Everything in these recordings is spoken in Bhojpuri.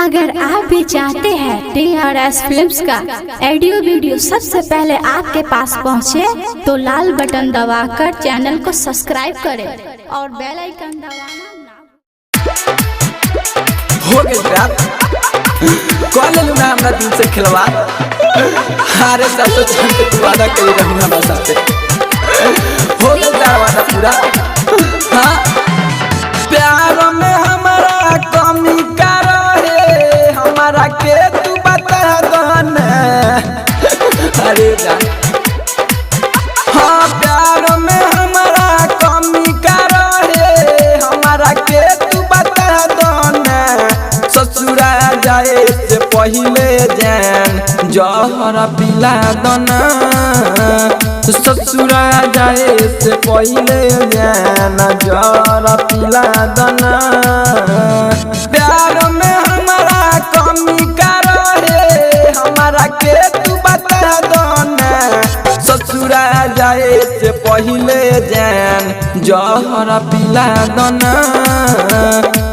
अगर आप भी चाहते हैं TRS फिल्म्स का ऑडियो वीडियो सबसे पहले आपके पास पहुंचे, तो लाल बटन दबाकर चैनल को सब्सक्राइब करें और बेल आइकन दबाना ना हो गई बात। कौन ले लूना हमरा दिल से खिलवा। अरे सब तो जान के तू वादा करी रहूं हमारे साथ। हो गई तेरा वादा पूरा। हाँ प्यार में हमारा कमी कर रहे, हमारा के तू बता दो ना। अरे जान हाँ प्यार में हमारा कमी कर रहे, हमारा के तू बता दो ना। ससुरा जाए से पहले जान जहरा पिला दो ना। ससुरा जाए से पहले जान जहरा पिला दो ना। प्यार में हमारा कमी कर रहे, हमारा के तू बता दो ना। ससुरा जाए से पहले जान जहरा पिला दो ना।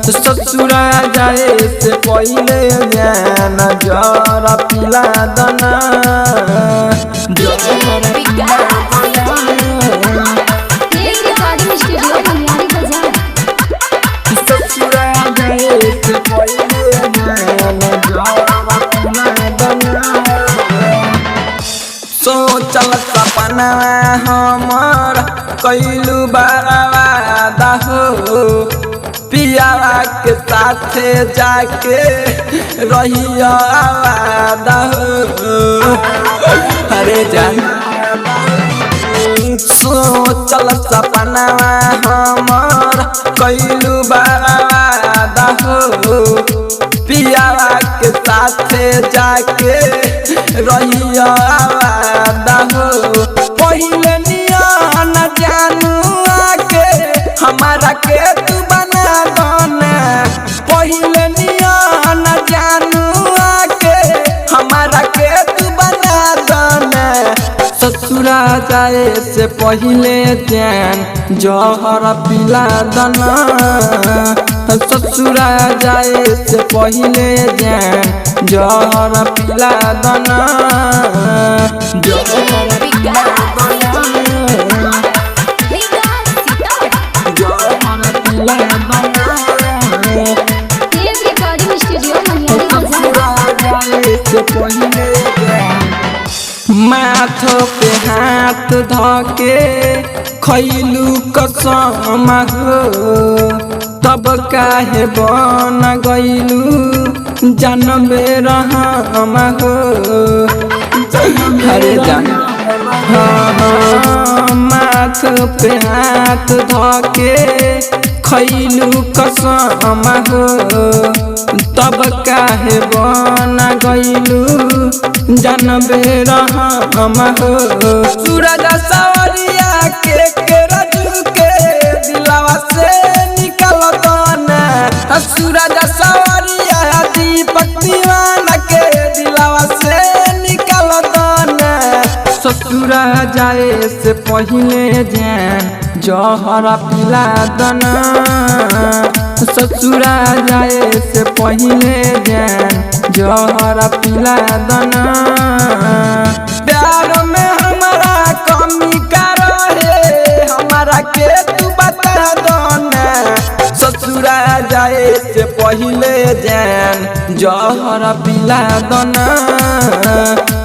ससुरा जाए से पहले जान जहरा पिला दो ना। ससुरा जाए से पहले जान जहरा पिला दो ना। सोचल सपना हमर कैलू बर्बाद हो, पियावा के साथे जाके रहिया आबाद हो। अरे जान सोचल सपना हमर कैलू बर्बाद हो, पियावा के साथे जाके रहिया आबाद हो। पहिले नियन जानू आके हमारा के तू बना दो ना। पहिले नियन जानू आके हमारा के तू बना दो ना। ससुरा जाए से पहले जान जहरा पिला दो ना। ससुरा जाए से पहले जान जहरा पिला दो ना। जहरा पिला दो ना। जहरा पिला दो ना। ससुरा जाए से पहले जान माथो पे हाथ धके खैलू कसम हो, तब काहे बन गईलू जानबे रहम हो। अरे जान हाँ माथ पे हाथ धके खैलू कसम हो, तब काहे बन गईलू जानबे रहम हो। सूरज सवरिया के रजू के दिलवा से निकल दो ना। सूरज सवरिया दीपक दीवाना के दिलवा से निकल दो ना। ससुरा जाए से पहले जान जहरा पिला दो ना। ससुरा जाए से पहले जान जहरा पिला दो ना। प्यार में हमारा कमी कर रहे, हमारा के तू बता दो ना। ससुरा जाए से पहले जान जहरा पिला दो ना।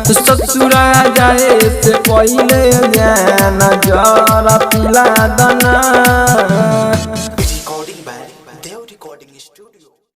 ससुरा जाए से पहले जान जहरा पिला दो ना।